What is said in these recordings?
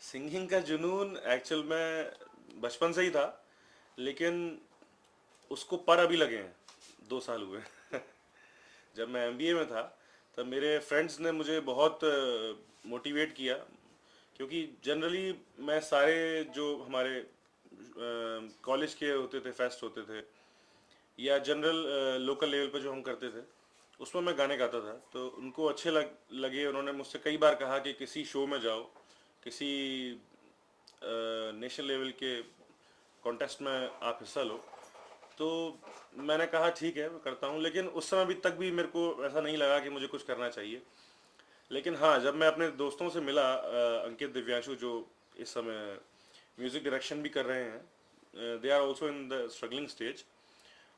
Singing का जुनून actual में बचपन से ही था, लेकिन उसको पर अभी लगे हैं, 2 साल हुए। जब मैं एमबीए में था तब मेरे फ्रेंड्स ने मुझे बहुत मोटिवेट किया, क्योंकि जनरली मैं सारे जो हमारे कॉलेज के होते थे, फेस्ट होते थे या जनरल लोकल लेवल पे जो हम करते थे, उसमें मैं गाने गाता था। तो उनको अच्छे लगे। उन्होंने मुझसे कई बार कहा कि किसी शो में जाओ, किसी नेशनल लेवल के कॉन्टेस्ट में आप हिस्सा लो। तो मैंने कहा ठीक है मैं करता हूँ, लेकिन उस समय भी तक भी मेरे को ऐसा नहीं लगा कि मुझे कुछ करना चाहिए। लेकिन हाँ, जब मैं अपने दोस्तों से मिला, अंकित, दिव्यांशु, जो इस समय म्यूज़िक डायरेक्शन भी कर रहे हैं, they are also in the struggling stage,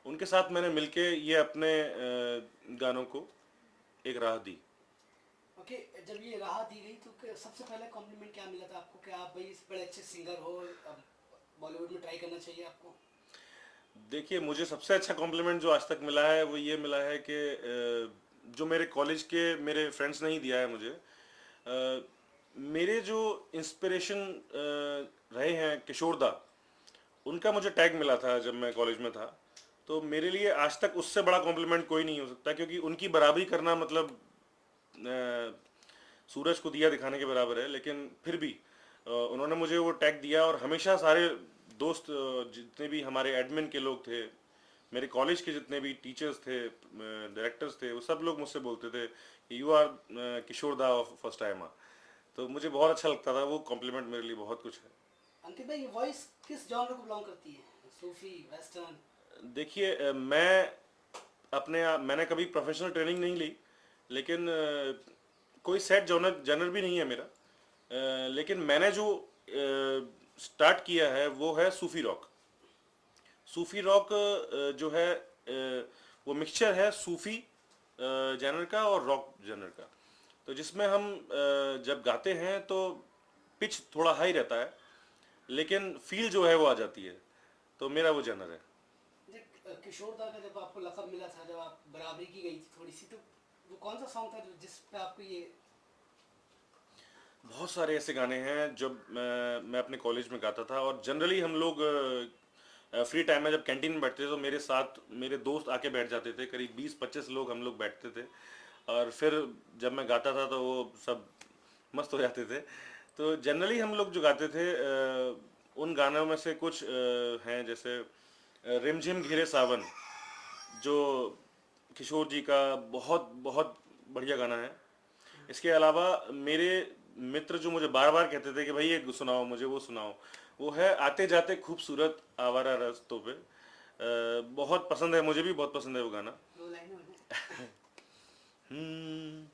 उनके साथ मैंने मिलके ये अपने गानों को एक राह दी। ओके। जब ये राह दी गई तो सबसे पहले कॉम्प्लीमेंट क्या मिला था आपको कि आप भाई बड़े अच्छे सिंगर हो, अब बॉलीवुड में ट्राई करना चाहिए आपको? देखिए, मुझे सबसे अच्छा कॉम्प्लीमेंट जो आज तक मिला है वो ये मिला है कि जो मेरे कॉलेज के मेरे फ्रेंड्स ने ही दिया है मुझे। मेरे जो इंस्पिरेशन रहे हैं किशोर दा, उनका मुझे टैग मिला था जब मैं कॉलेज में था। तो मेरे लिए आज तक उससे बड़ा कॉम्प्लीमेंट कोई नहीं हो सकता, क्योंकि उनकी बराबरी करना मतलब सूरज को दिया दिखाने के बराबर है। लेकिन फिर भी उन्होंने मुझे वो टैग दिया, और हमेशा सारे दोस्त, जितने भी हमारे एडमिन के लोग थे, मेरे कॉलेज के जितने भी टीचर्स थे, डायरेक्टर्स थे, वो सब लोग मुझसे बोलते थे कि यू आर किशोर दा ऑफ फर्स्ट टाइम। तो मुझे बहुत अच्छा लगता था, वो कॉम्प्लीमेंट मेरे लिए बहुत कुछ है। अंकित भाई, ये वॉइस किस जॉनर को बिलोंग करती है? सूफी, वेस्टर्न? देखिए, मैंने कभी प्रोफेशनल ट्रेनिंग नहीं ली, लेकिन कोई सेट जॉनर जनर भी नहीं है मेरा। लेकिन मैंने जो स्टार्ट किया है वो है सूफी रॉक। सूफी रॉक जो है, वो मिक्सचर है सूफी जनर का और रॉक जनर का। तो जिसमें हम जब गाते हैं तो पिच थोड़ा हाई रहता है, लेकिन फील जो है वो आ जाती है। तो मेरा वो जनर है। किशोर दा का जब आपको लकब मिला था, जब आप बराबरी की गई थी थोड़ी सी, तो वो कौन सा सॉन्ग था जिस पे आपको ये? बहुत सारे ऐसे गाने हैं जब मैं अपने कॉलेज में गाता था, और जनरली हम लोग फ्री टाइम में जब कैंटीन में बैठते थे तो मेरे साथ मेरे दोस्त आके बैठ जाते थे। करीब 20-25 लोग हम लोग बैठते थे, और फिर जब मैं गाता था तो वो सब मस्त हो जाते थे। तो जनरली हम लोग जो गाते थे, उन गानों में से कुछ हैं, जैसे रिमझिम घिरे सावन, जो किशोर जी का बहुत बहुत बढ़िया गाना है। इसके अलावा मेरे मित्र जो मुझे बार बार कहते थे कि भाई ये सुनाओ मुझे, वो सुनाओ, वो है आते जाते खूबसूरत आवारा रास्तों पे। बहुत पसंद है, मुझे भी बहुत पसंद है वो गाना। दो लाइनें में। हम्म,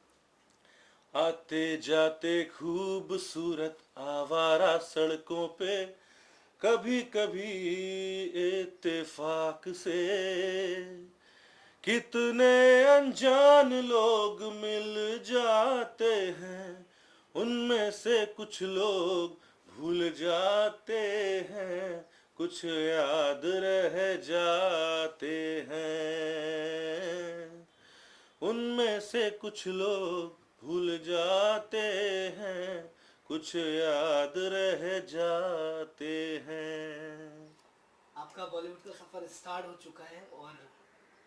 आते जाते खूबसूरत आवारा सड़कों पे, कभी कभी इत्तेफाक से कितने अनजान लोग मिल जाते हैं, उनमें से कुछ लोग भूल जाते हैं, कुछ याद रह जाते हैं, उनमें से कुछ लोग भूल जाते हैं, कुछ याद रह जाते हैं। आपका बॉलीवुड का सफ़र स्टार्ट हो चुका है, और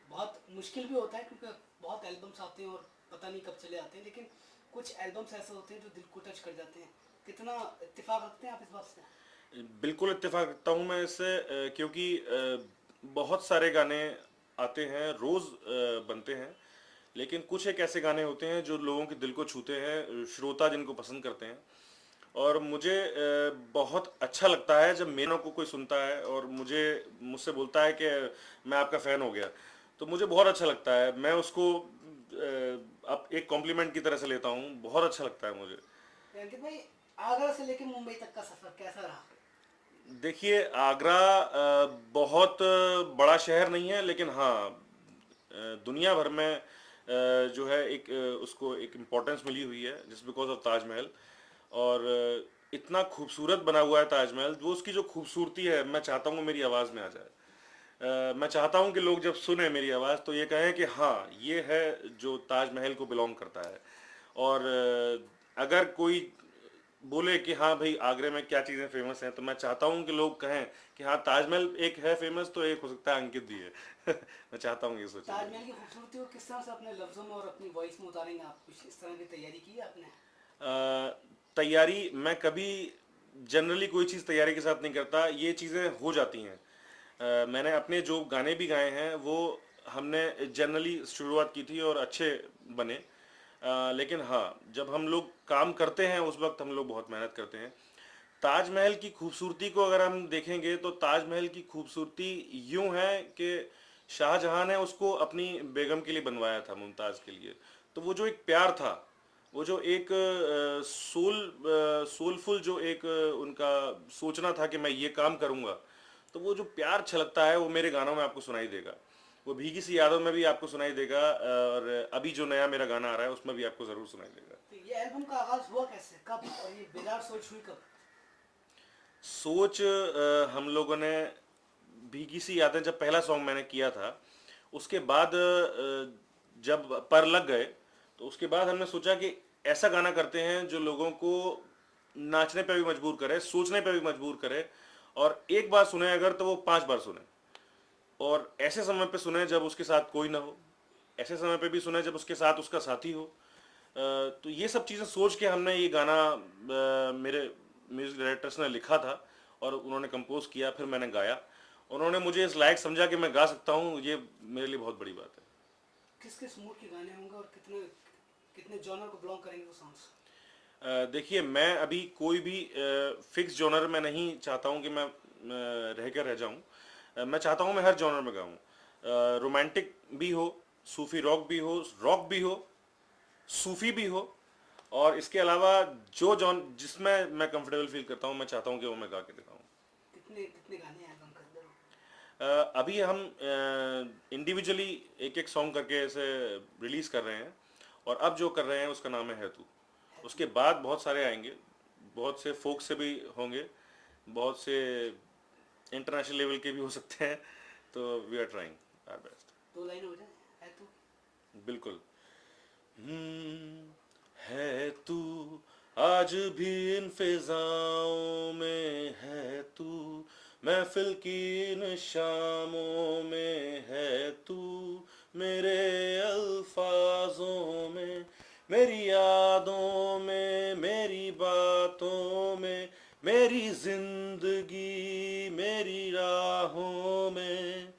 बहुत मुश्किल भी होता है क्योंकि बहुत एल्बम्स आते हैं और पता नहीं कब चले आते हैं, लेकिन कुछ एल्बम्स ऐसे होते हैं जो दिल को टच कर जाते हैं। कितना इत्तेफाक रखते हैं आप इस बात से? बिल्कुल इत्तेफाक रखता हूँ मैं इससे, क्योंकि बहुत सारे गाने आते हैं रोज़, बनते हैं। लेकिन कुछ एक ऐसे गाने होते हैं जो लोगों के दिल को छूते हैं, श्रोता जिनको पसंद करते हैं। और मुझे बहुत अच्छा लगता है जब मेरे को कोई सुनता है और मुझसे बोलता है कि मैं आपका फ़ैन हो गया। तो मुझे बहुत अच्छा लगता है, मैं उसको अब एक कॉम्प्लीमेंट की तरह से लेता हूँ। बहुत अच्छा लगता है मुझे। अंकित भाई, आगरा से लेकर मुंबई तक का सफ़र कैसा रहा? देखिए, आगरा बहुत बड़ा शहर नहीं है, लेकिन हाँ, दुनिया भर में जो है एक उसको एक इम्पोर्टेंस मिली हुई है, जस्ट बिकॉज ऑफ ताजमहल। और इतना खूबसूरत बना हुआ है ताजमहल, वो उसकी जो खूबसूरती है, मैं चाहता हूँ मेरी आवाज़ में आ जाए। मैं चाहता हूँ कि लोग जब सुने मेरी आवाज़ तो ये कहें कि हाँ, ये है जो ताजमहल को बिलोंग करता है। और अगर कोई बोले कि हाँ भाई आगरे में क्या चीज़ें फेमस हैं, तो मैं चाहता हूँ कि लोग कहें कि हाँ ताजमहल एक है फेमस, तो एक हो सकता है अंकित भी है। मैं चाहता हूँ ये सोचे लोग। ताजमहल की खूबसूरती को किस तरह से अपने लफ्जों में और अपनी वॉइस में उतारेंगे आप? कुछ इस तरह की तैयारी की है आपने? तैयारी मैं कभी जनरली कोई चीज़ तैयारी के साथ नहीं करता, ये चीज़ें हो जाती हैं। मैंने अपने जो गाने भी गाए हैं वो हमने जनरली शुरुआत की थी और अच्छे बने। लेकिन हाँ, जब हम लोग काम करते हैं उस वक्त हम लोग बहुत मेहनत करते हैं। ताजमहल की खूबसूरती को अगर हम देखेंगे तो ताजमहल की खूबसूरती यूं है कि शाहजहां ने उसको अपनी बेगम के लिए बनवाया था, मुमताज़ के लिए। तो वो जो एक प्यार था, वो जो एक सोलफुल जो एक उनका सोचना था कि मैं ये काम करूंगा, तो वो जो प्यार छलकता है वो मेरे गानों में आपको सुनाई देगा। वो भीगी सी यादों में भी आपको सुनाई देगा, और अभी जो नया मेरा गाना आ रहा है उसमें भी आपको ज़रूर सुनाई देगा। तो ये एल्बम का आगाज हुआ कैसे, कब, और ये बेदार सोच हुई कब? सोच हम लोगों ने भीगी सी यादें जब पहला सॉन्ग मैंने किया था, उसके बाद जब पर लग गए, तो उसके बाद हमने सोचा कि ऐसा गाना करते हैं जो लोगों को नाचने पे भी मजबूर करे, सोचने पे भी मजबूर करे, और एक बार सुने अगर तो वो 5 बार सुने, और ऐसे समय पे सुने जब उसके साथ कोई ना हो, ऐसे समय पे भी सुने जब उसके साथ उसका साथी हो। तो ये सब चीज़ें सोच के हमने ये गाना मेरे म्यूज़िक डायरेक्टर्स ने लिखा था और उन्होंने कंपोज किया, फिर मैंने गाया। उन्होंने मुझे इस लायक समझा कि मैं गा सकता हूँ, ये मेरे लिए बहुत बड़ी बात है। किस किस मूड के गाने होंगे और कितने कितने जॉनर को बिलोंग करेंगे वो सॉन्ग्स? देखिए, मैं अभी कोई भी फिक्स जॉनर में नहीं चाहता हूँ कि मैं रह कर रह जाऊँ। मैं चाहता हूँ मैं हर जॉनर में गाऊँ। रोमांटिक भी हो, सूफी रॉक भी हो, सूफी भी हो, और इसके अलावा जो जॉन जिसमें मैं कंफर्टेबल फील करता हूँ मैं चाहता हूँ कि वो मैं गा के दिखाऊँ। कितने कितने गाने हैं एल्बम के अंदर? अभी हम इंडिविजुअली एक एक सॉन्ग करके ऐसे रिलीज़ कर रहे हैं, और अब जो कर रहे हैं उसका नाम है तू। उसके बाद बहुत सारे आएंगे, बहुत से फोक से भी होंगे, बहुत से इंटरनेशनल लेवल के भी हो सकते हैं। तो we are trying our best. दो लाइन हो जाए, है तो? बिल्कुल। है तू आज भी इन फिजाओं में, है तू महफिल की इन शामों में, है तू मेरे अल्फाजों में, मेरी यादों में, मेरी बातों में, मेरी जिंदगी मेरी राहों में।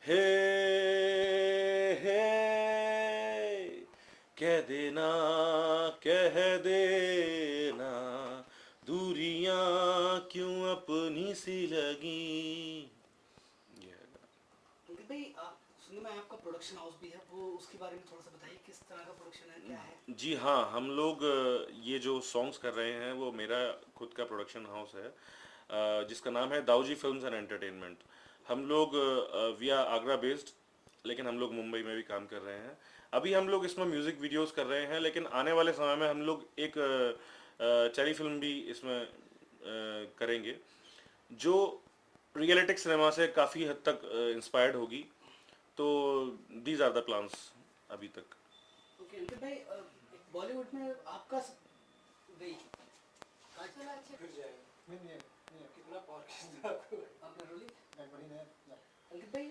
हे हे कह देना, कह देना, दूरियां क्यों अपनी सी लगी। ये है गाना। अंकित भाई, आप सुनने में आपका प्रोडक्शन हाउस भी है, वो उसके बारे में थोड़ा सा बताइए, किस तरह का प्रोडक्शन है, क्या है? जी हाँ, हम लोग ये जो सॉन्ग्स कर रहे हैं वो मेरा खुद का प्रोडक्शन हाउस है, जिसका नाम है दाऊजी फिल्म्स एंड एंटरटेनमेंट। हम लोग वी आर आगरा बेस्ड, लेकिन हम लोग मुंबई में भी काम कर रहे हैं। अभी हम लोग इसमें म्यूज़िक वीडियोस कर रहे हैं, लेकिन आने वाले समय में हम लोग एक टेली फिल्म भी इसमें करेंगे, जो रियलिटिक सिनेमा से काफ़ी हद तक इंस्पायर्ड होगी। तो दीज आर द प्लान्स अभी तक। ओके अंकित भाई, बॉलीवुड में आपका भाई कितना पावर खींचता है आपको? आपने रोली अंकित भाई,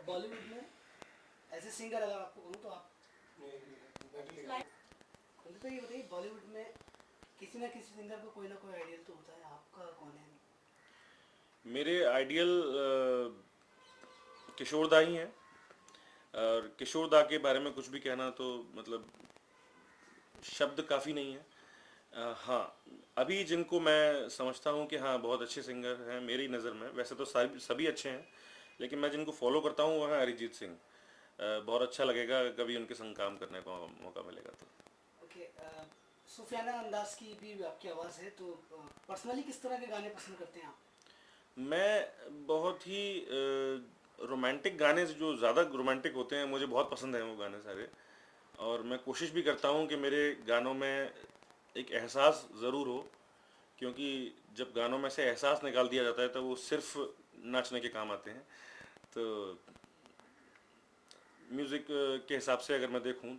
बॉलीवुड में एज ए सिंगर अगर आपको कहूँ तो आप, अंकित भाई ये बताइए, बॉलीवुड में किसी ना किसी सिंगर को कोई ना कोई आइडियल तो होता है, आपका कौन है? मेरे आइडियल किशोर दा ही हैं, और किशोर दा के बारे में कुछ भी कहना तो मतलब शब्द काफ़ी नहीं है। हाँ, अभी जिनको मैं समझता हूँ कि हाँ बहुत अच्छे सिंगर हैं मेरी नज़र में, वैसे तो सभी अच्छे हैं, लेकिन मैं जिनको फॉलो करता हूँ वो है अरिजीत सिंह। बहुत अच्छा लगेगा कभी उनके संग काम करने का मौका मिलेगा तो। ओके, सुफियाना अंदाज की भी आपकी आवाज़ है, तो पर्सनली किस तरह के गाने पसंद करते हैं आप? मैं बहुत ही रोमांटिक गाने जो ज़्यादा रोमांटिक होते हैं मुझे बहुत पसंद हैं वो गाने सारे, और मैं कोशिश भी करता हूँ कि मेरे गानों में एक एहसास ज़रूर हो, क्योंकि जब गानों में से एहसास निकाल दिया जाता है तो वो सिर्फ नाचने के काम आते हैं। तो म्यूज़िक के हिसाब से अगर मैं देखूँ